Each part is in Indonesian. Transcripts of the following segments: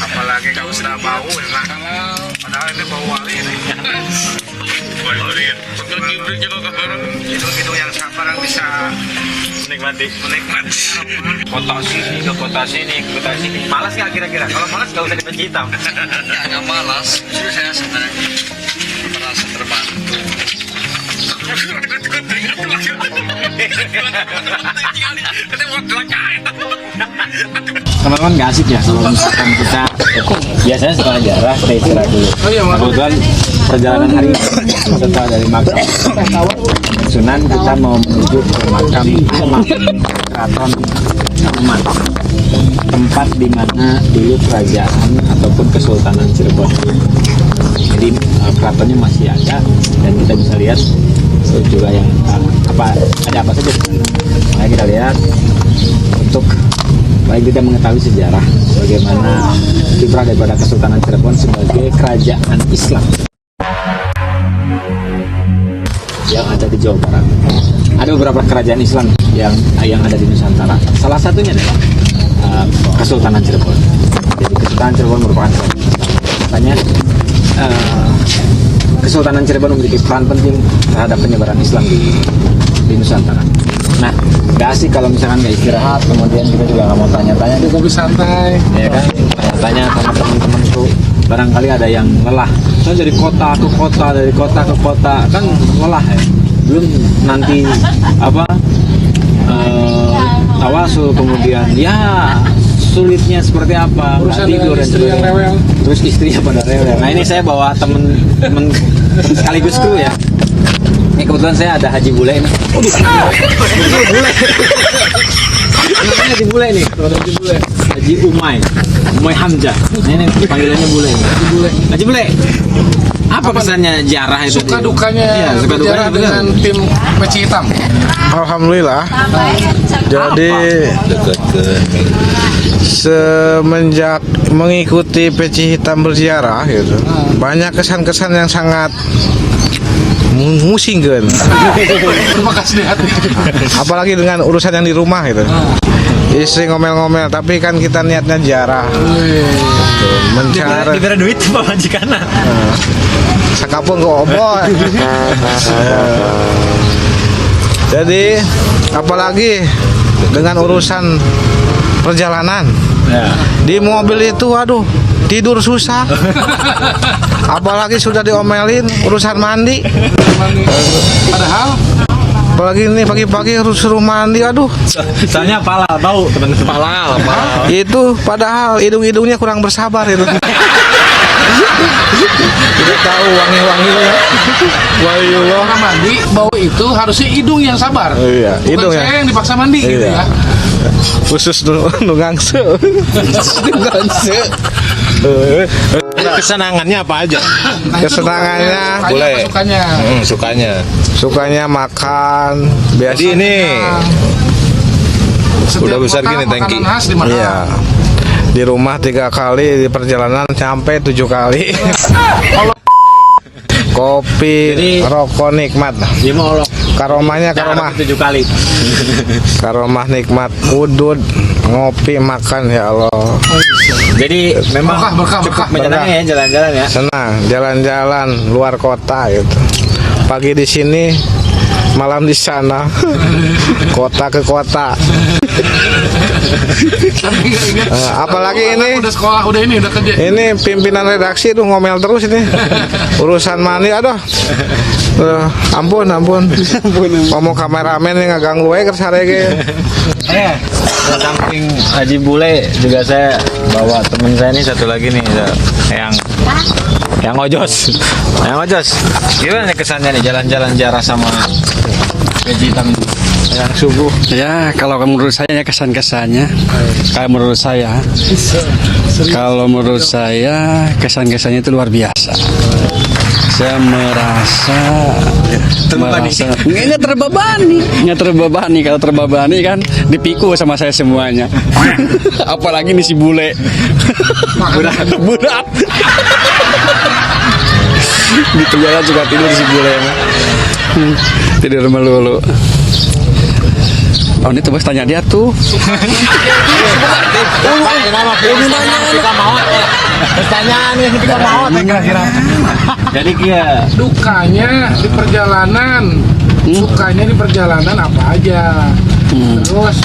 Apalagi kalau sudah bau enak. Padahal ini bau wali ini. Wali. Betul juga kabarang. Hidung yang sabar yang bisa menikmati. Kota sini ke kota sini ke kota sini. Malas nggak kira-kira? Kalau malas nggak usah dipeci hitam. Nggak malas. Justru saya senang merasa terbantu. Teman-teman nggak asik ya kalau misalkan kita biasanya setelah jarah kita istirahat dulu. Kebetulan perjalanan hari ini setelah dari makam Sunan kita mau menuju ke makam Ahmad Keraton Aman, tempat di mana dulu kerajaan ataupun Kesultanan Cirebon. Jadi keratonnya masih ada dan kita bisa lihat juga yang ada apa saja. Makanya kita lihat untuk baik kita mengetahui sejarah bagaimana kiprah daripada Kesultanan Cirebon sebagai kerajaan Islam yang ada di Jawa Barat. Ada beberapa kerajaan Islam yang ada di Nusantara. Salah satunya adalah Kesultanan Cirebon. Jadi Kesultanan Cirebon merupakan kerajaan Islam. Makanya Kesultanan Cirebon memiliki peran penting terhadap penyebaran Islam di Nusantara. Nah, gak asik kalau misalkan nggak istirahat, kemudian kita juga nggak mau tanya-tanya. Itu kopi santai, ya kan? Tanya sama teman-teman tuh. Barangkali ada yang lelah. Saya dari kota ke kota, dari kota ke kota, kan lelah ya. Belum nanti tawasul, kemudian ya sulitnya seperti apa, tidur dan sebagainya. Terus istrinya pada rewel. Nah ini saya bawa temen sekaligus kru ya. Ini kebetulan saya ada Haji Bule ini. Bule. Namanya Haji Bule nih, Haji Bule. Haji Umay Hamzah. Ini panggilannya Bule. Haji Bule. Apa pesannya jarah itu? Suka dukanya ya, berjarah dengan tim peci hitam. Alhamdulillah. Jadi semenjak mengikuti peci hitam berziarah gitu, banyak kesan-kesan yang sangat musingkan. Terima kasih hati. Apalagi dengan urusan yang di rumah gitu. Istri ngomel-ngomel, tapi kan kita niatnya ziarah. Mencari. Diberi duit Pak Majikana. Sakapun ke oboy. Jadi apalagi dengan urusan perjalanan di mobil itu, aduh tidur susah. Apalagi sudah diomelin urusan mandi. Padahal apalagi ini pagi-pagi harus suruh mandi, aduh. Soalnya pala tahu teman pala. Itu padahal hidung-hidungnya kurang bersabar itu. Tidak tahu wangi-wanginya. Waliullah. orang mandi bau itu harusnya hidung yang sabar. Iya, Bukan hidung saya ya. yang dipaksa mandi gitu Iya. ya. Khusus nungangse. Kesenangannya apa aja? Nah, itu Kesenangannya sukanya boleh. apa sukanya. Sukanya. Sukanya makan biasa. Jadi ini Setiap udah besar kota gini tangki. makanan khas di mana? Iya. Di rumah 3 kali, di perjalanan sampai 7 kali. Kopi, Jadi, rokok nikmat. Dia mau olok. Karomahnya karomah. 7 kali. Karomah nikmat. Udud, ngopi, makan, ya Allah. Jadi memang Berkah. cukup menyenangkan ya jalan-jalan ya. Senang jalan-jalan luar kota gitu. Pagi di sini, malam di sana. Kota ke kota. Tapi nggak ingat. Apalagi ini. Udah sekolah, udah kerja. Ini pimpinan redaksi tuh ngomel terus ini. Urusan mani, aduh. Ampun. Ngomong kameramen yang ngaganggu wae kersarege. Samping Haji Bule juga saya bawa temen saya ini satu lagi nih, yang Ojos. Gimana kesannya nih jalan-jalan jarah sama peci hitam yang subuh? Ya, kalau menurut saya ya kesan-kesannya, kalau menurut saya kesan-kesannya itu luar biasa. Saya merasa nggak terbebani. Kalau terbebani kan dipikul sama saya semuanya. Apalagi nih si bule, budak. Di jalan juga tidur si bule, tidur melulu. Oh ini tuh bos tanya dia tuh. Jadi kia Dukanya di perjalanan, sukanya di perjalanan apa aja. Terus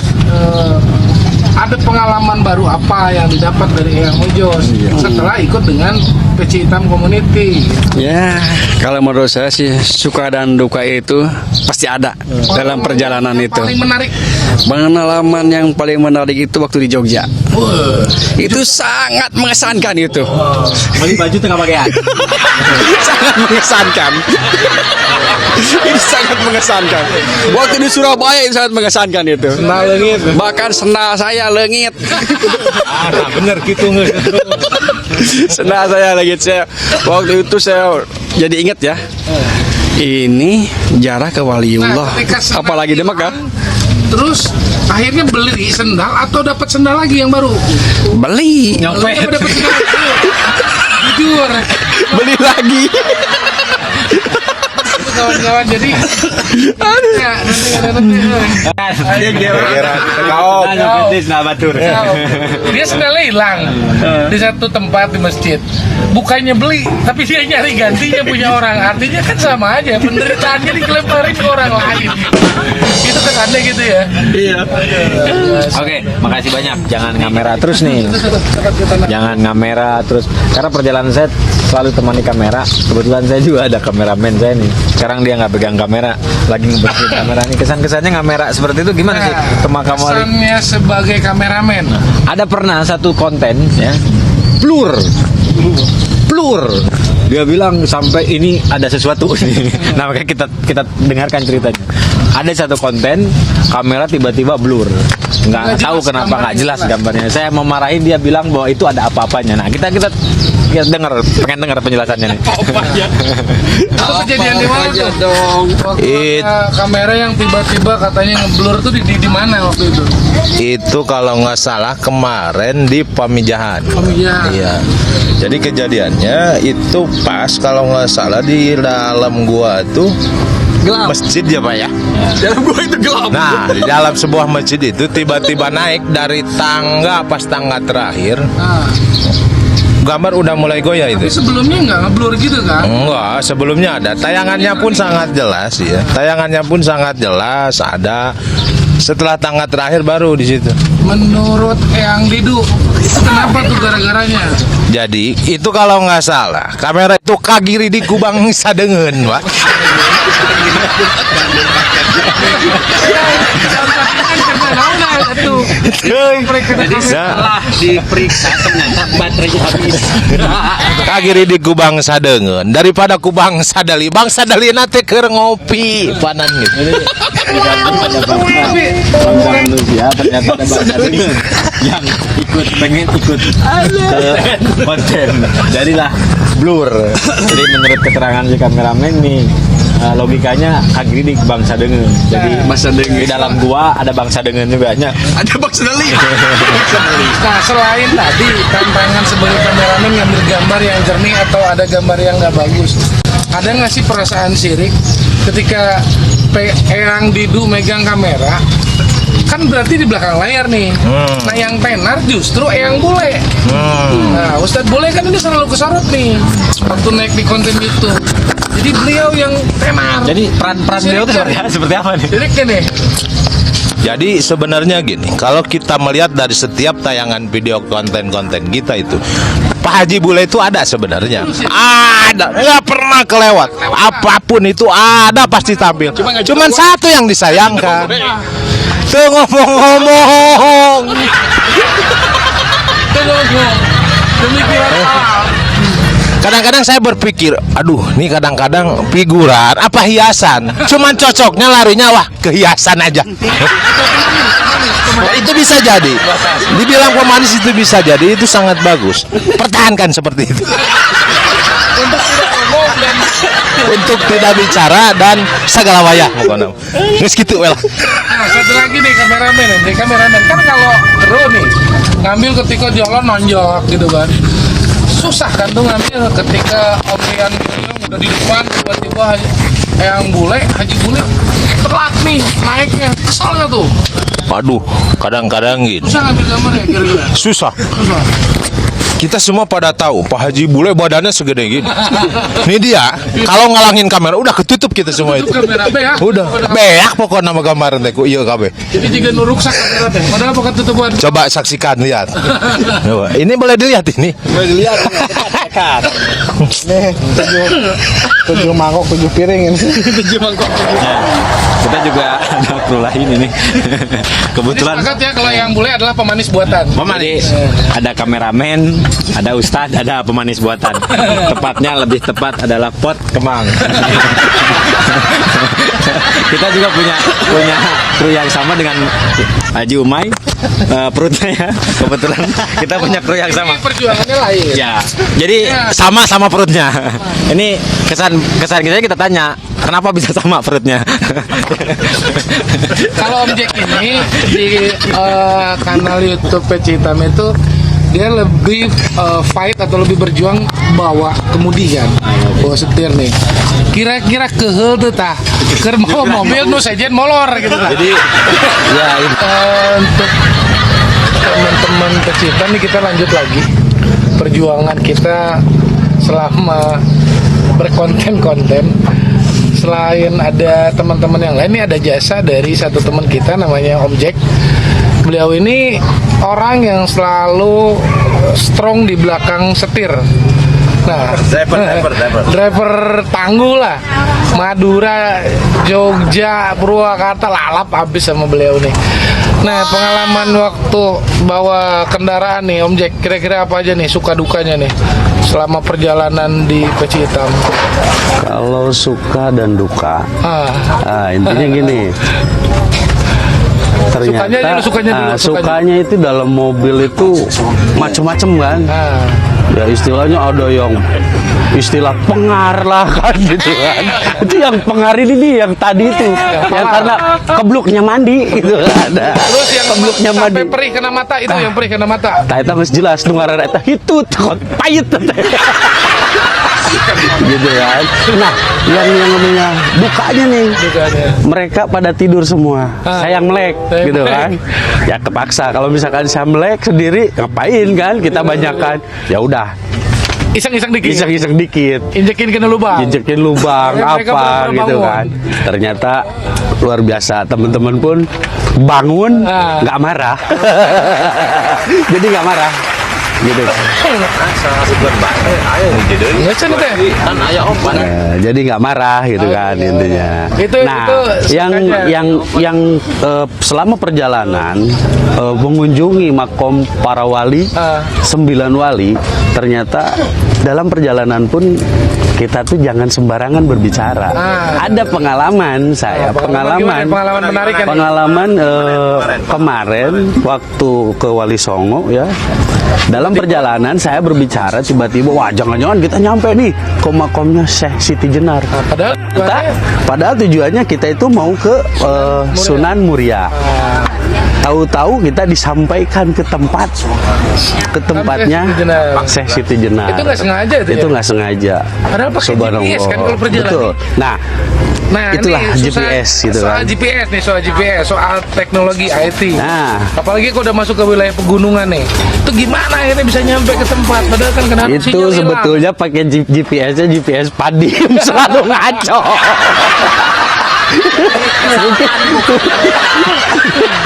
ada pengalaman baru apa yang didapat dari Eyang Mojos setelah ikut dengan Peci Hitam Community. Ya, kalau menurut saya sih suka dan duka itu pasti ada dalam perjalanan itu. Paling menarik. Pengalaman yang paling menarik itu waktu di Jogja. Itu sangat mengesankan itu. beli baju tengah pakaian. Sangat mengesankan. Itu sangat mengesankan. Waktu di Surabaya itu sangat mengesankan itu. Nah, leungit. Bahkan sendal saya lengit. Nah, bener gitu nge. Sendal saya lengit. Waktu itu saya jadi ingat ya. Ini jarak ke Waliullah. ketika sendal Apalagi di Mekah. Terus akhirnya beli sendal atau dapat sendal lagi yang baru? Beli. Beli apa dapat sendal? Jujur. Beli lagi. Kawan-kawan jadi ya nanti dia sendalnya hilang di satu tempat di masjid, bukannya beli tapi dia nyari gantinya punya orang, artinya kan sama aja penderitaannya dikelemparin ke orang lain. Itu kan aneh gitu ya. Iya. Oke, makasih banyak. Jangan ngamera terus nih. Jangan ngamera terus. Karena perjalanan saya selalu temani kamera. Kebetulan saya juga ada kameramen saya nih. Sekarang dia nggak pegang kamera, lagi ngebersihin kamera nih. Kesan-kesannya ngamera seperti itu gimana sih? Ke Makam Wali. Kesannya sebagai kameramen. Ada pernah satu konten ya, blur. Dia bilang sampai ini ada sesuatu nih. Nah makanya kita dengarkan ceritanya. Ada satu konten kamera tiba-tiba blur, nggak tahu jelas kenapa nggak gambarnya, jelas Pak. gambarnya. Saya mau marahin dia bilang bahwa itu ada apa-apanya. Nah kita pengen dengar penjelasannya nih. Itu kejadian di mana tuh? Waktu kamera yang tiba-tiba katanya ngeblur tuh di mana waktu itu? Itu kalau nggak salah kemarin di Pamijahan. Iya. Jadi kejadiannya itu pas kalau nggak salah di dalam gua tuh masjid ya Pak ya. Dalam gua itu gelap. Nah di dalam sebuah masjid itu tiba-tiba naik dari tangga pas tangga terakhir. Nah, Gambar udah mulai goyah tapi itu. sebelumnya nggak ngeblur gitu kan? Enggak, sebelumnya ada. Tayangannya pun sangat jelas ya. Tayangannya pun sangat jelas ada. Setelah tangga terakhir baru di situ. Menurut Eyang Didu, itu kenapa tuh gara-garanya? Jadi itu kalau nggak salah kamera itu kagiri di kubang sadengen, Pak. Setelah diperiksa ternyata baterainya habis. Kagiri di kubang sadengen daripada kubang sadali. Bang sadali nate keur ngopi panan gitu. Ada bangsa manusia ternyata ada bangsa yang pengen ikut ke konten. Jadilah blur. Jadi menurut keterangan si kameramen nih, logikanya kagiri di bangsa dengan. Jadi Bangsa Dengen. di dalam gua ada bangsa dengan juga nya. Ada box deli. Nah, selain tadi tantangan sebagai kameramen ngambil gambar yang jernih atau ada gambar yang nggak bagus, ada nggak sih perasaan sirik ketika Eyang Didu megang kamera? Kan berarti di belakang layar nih. Nah yang tenar justru Eyang Bule. Nah Ustadz Bule kan ini selalu kesorot nih waktu naik di konten YouTube. Jadi beliau yang tenar. Jadi peran beliau itu seperti apa nih? Jadi nih. Jadi sebenarnya gini, kalau kita melihat dari setiap tayangan video konten-konten kita itu, Pak Haji Bule itu ada sebenarnya. Ada, nggak pernah kelewat. Apapun itu ada pasti tampil. Cuman satu yang disayangkan. Tuh ngomong-ngomong. Demikian Kadang-kadang saya berpikir, aduh, ini kadang-kadang figuran apa hiasan. Cuman cocoknya larinya wah ke hiasan aja. Nah, itu bisa jadi. Dibilang pemanis itu bisa jadi, itu sangat bagus. Pertahankan seperti itu. Untuk tidak bicara dan segala wayah. Nges gitu well. Nah, satu lagi nih kameramen kan kalau kru nih ngambil ketika jalan nonjok gitu kan, susah kan tuh ngambil ketika Omian udah di depan tiba-tiba Eyang Bule, Haji Bule telat nih naiknya, kesel nggak tuh? Aduh, kadang-kadang gini. Susah ngambil gambar ya kira-kira? Susah. Kita semua pada tahu Pak Haji Bule badannya segede gini. Ini dia, kalau ngalangin kamera udah ketutup kita semua itu. Tutup kamera beak. Udah, beak pokoknya nama gambaran teh ku ieu kabeh. Jadi jika nuruksak kamera teh. Padahal pakai tutupan. Coba saksikan lihat. Coba, ini boleh dilihat ini. Boleh dilihat dekat. Nih, 7 mangkok 7 piring ini. 7 mangkok. Kita juga ada kru lain ini. Kebetulan Sepakat ya kalau yang bule adalah pemanis buatan. pemanis. Ada kameramen, ada ustadz, ada pemanis buatan. Tepatnya lebih tepat adalah pot kemang. Kita juga punya kru yang sama dengan Haji Umay. Perutnya ya, kebetulan kita punya kru yang sama. Ini perjuangannya lain. Ya, jadi sama perutnya. Ini kesan kita tanya, kenapa bisa sama perutnya? Kalau Om Jack ini di kanal YouTube Peci Hitam itu dia lebih fight atau lebih berjuang bawa kemudi kan, bawa setir nih. Kira-kira kehel tuh tah, keur mau mobil nu sejen molor gitu tah. Jadi ya ini. Untuk teman-teman Peci Hitam nih kita lanjut lagi perjuangan kita selama berkonten-konten. Selain ada teman-teman yang lain, ini ada jasa dari satu teman kita namanya Om Jack. Beliau ini orang yang selalu strong di belakang setir. Nah, driver tangguh lah. Madura, Jogja, Purwakarta lalap habis sama beliau nih. Nah, pengalaman waktu bawa kendaraan nih Om Jack, kira-kira apa aja nih suka dukanya nih selama perjalanan di Peci Hitam? Kalau suka dan duka, intinya gini. Ternyata sukanya itu dalam mobil itu macam-macam kan. Ya istilahnya ada yang istilah pengar lah kan gitu kan. Itu yang pengar ini nih yang tadi itu yang karena kebluknya mandi gitu kan. Terus yang kebluknya mandi sampai perih kena mata itu yang perih kena mata. Tah eta geus jelas nu ngaranna eta hitut payet gitu kan. Nah, yang namanya dukanya nih, mereka pada tidur semua. Saya melek gitu kan. Ya kepaksa kalau misalkan saya melek sendiri ngapain kan? Kita banyakan. Ya udah. Iseng-iseng dikit. Iseng-iseng dikit. Injekin ke lubang. Injekin lubang apa gitu kan. Ternyata luar biasa, teman-teman pun bangun nggak marah. Jadi nggak marah. Gitu. Jadi nggak marah gitu kan intinya. Yang selama perjalanan mengunjungi makom para wali 9 wali, ternyata dalam perjalanan pun kita tuh jangan sembarangan berbicara. Ada pengalaman saya, pengalaman menarik kan? Pengalaman kemarin waktu ke Wali Songo ya. Dalam perjalanan saya berbicara tiba-tiba, wah jangan-jangan kita nyampe nih ke makomnya Syekh Siti Jenar. Padahal tujuannya kita itu mau ke Sunan Muria. Tahu-tahu kita disampaikan ke tempatnya Syekh Siti Jenar. Itu nggak sengaja itu nggak sengaja. Padahal pakai GPS kan kalau perjalanan. Betul. Nah, itulah GPS gitu soal kan. GPS nih, soal GPS, soal teknologi IT. Nah, apalagi kalau udah masuk ke wilayah pegunungan nih. Itu gimana akhirnya bisa nyampe ke tempat? Padahal kan kenapa itu sebetulnya pakai GPS-nya GPS Padim selalu ngaco.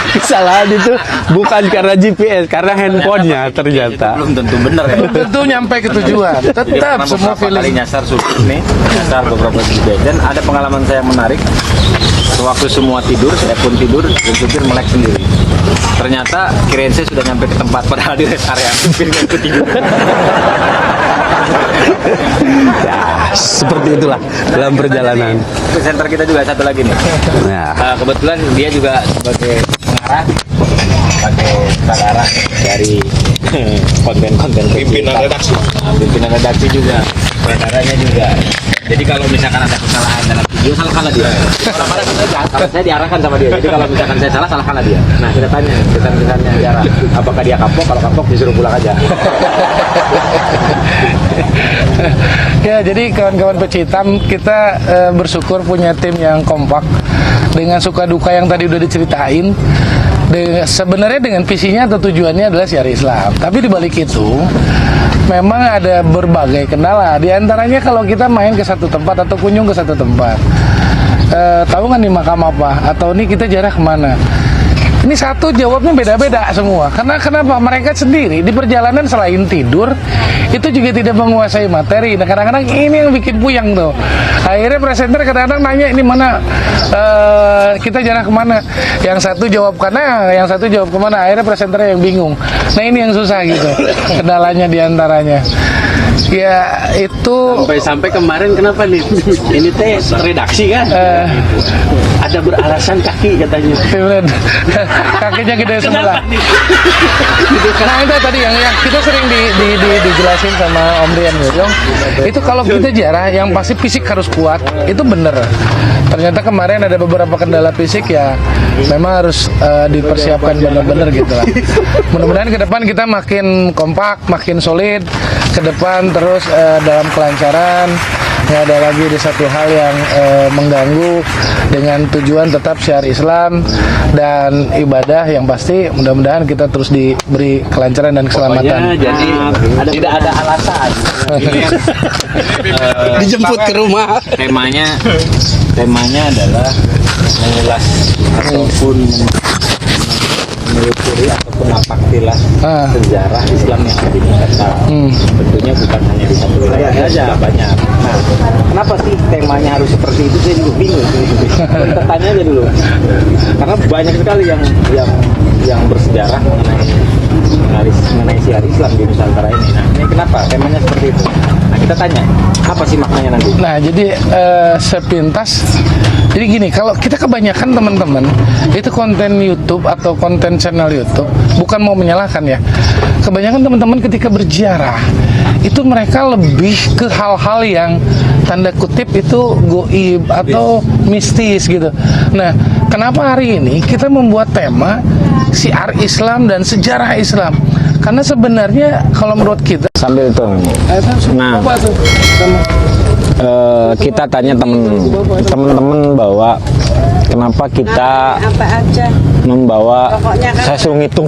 Kesalahan itu bukan karena GPS, karena handphonenya ternyata. Belum tentu benar ya. Belum tentu nyampe ke tujuan. Tetap semua kali feeling. nyasar nih, nyasar beberapa GPS. Dan ada pengalaman saya yang menarik. Sewaktu semua tidur, saya pun tidur dan supir melek sendiri. Ternyata kirain saya sudah nyampe ke tempat, padahal di rest area supir nggak ikut tidur. Ya, seperti itulah dalam perjalanan. Presenter kita juga satu lagi nih. Ya. Kebetulan dia juga sebagai pengarah, sebagai pengarah dari konten-konten pimpinan redaksi juga, pengarahnya juga. Jadi kalau misalkan ada kesalahan dalam video, salahkanlah dia. Kalau saya diarahkan sama dia. Jadi kalau misalkan saya salah, salahkanlah dia. Nah, kita tanya kesan-kesannya Jara. Apakah dia kapok? Kalau kapok disuruh pulang aja. Ya, jadi kawan-kawan Peci Hitam, kita bersyukur punya tim yang kompak dengan suka duka yang tadi udah diceritain. Sebenarnya dengan visinya atau tujuannya adalah syiar Islam. Tapi di balik itu memang ada berbagai kendala. Di antaranya kalau kita main ke satu tempat atau kunjung ke satu tempat, tahu nggak nih makam apa? Atau ini kita jarah kemana? Ini satu jawabnya beda-beda semua. Karena kenapa? Mereka sendiri di perjalanan selain tidur itu juga tidak menguasai materi. Nah kadang-kadang ini yang bikin puyeng tuh. Akhirnya presenter kadang-kadang nanya ini mana kita jarah kemana? Yang satu jawab kanan, yang satu jawab kemana? Akhirnya presenternya yang bingung. Nah ini yang susah gitu. Kendalanya diantaranya. Ya itu Sampai kemarin kenapa nih? Ini teh redaksi kan? Ada beralasan kaki katanya. kakinya gede sebelah. Nah itu tadi yang kita sering dijelasin sama Om Rian Yong. Itu kalau kita jarah yang pasti fisik harus kuat. Itu bener. Ternyata kemarin ada beberapa kendala fisik ya memang harus dipersiapkan benar-benar gitu lah. Mudah-mudahan ke depan kita makin kompak, makin solid ke depan, terus dalam kelancaran, nggak ada lagi di satu hal yang mengganggu, dengan tujuan tetap syiar Islam dan ibadah yang pasti. Mudah-mudahan kita terus diberi kelancaran dan keselamatan. Jadi tidak ada alasan. Dijemput ke rumah. Temanya adalah mengulas ataupun menelusuri ataupun napaktilah sejarah Islam yang ada di Nusantara. Tentunya bukan hanya di satu wilayah saja, banyak. Nah, kenapa sih temanya harus seperti itu? Saya juga bingung. Kita tanya aja dulu. Karena banyak sekali yang bersejarah mengenai syiar Islam di Nusantara ini. Nah, ini kenapa temanya seperti itu? Nah, kita tanya, apa sih maknanya nanti? Nah, jadi sepintas. Jadi gini, kalau kita kebanyakan teman-teman itu konten YouTube atau konten channel YouTube, bukan mau menyalahkan ya. Kebanyakan teman-teman ketika berziarah itu mereka lebih ke hal-hal yang tanda kutip itu goib atau mistis gitu. Nah, kenapa hari ini kita membuat tema syiar Islam dan sejarah Islam? Karena sebenarnya kalau menurut kita Sambil itu. Nah, kita tanya teman-teman bahwa kenapa kita apa aja membawa, pokoknya kan saya suruh ngitung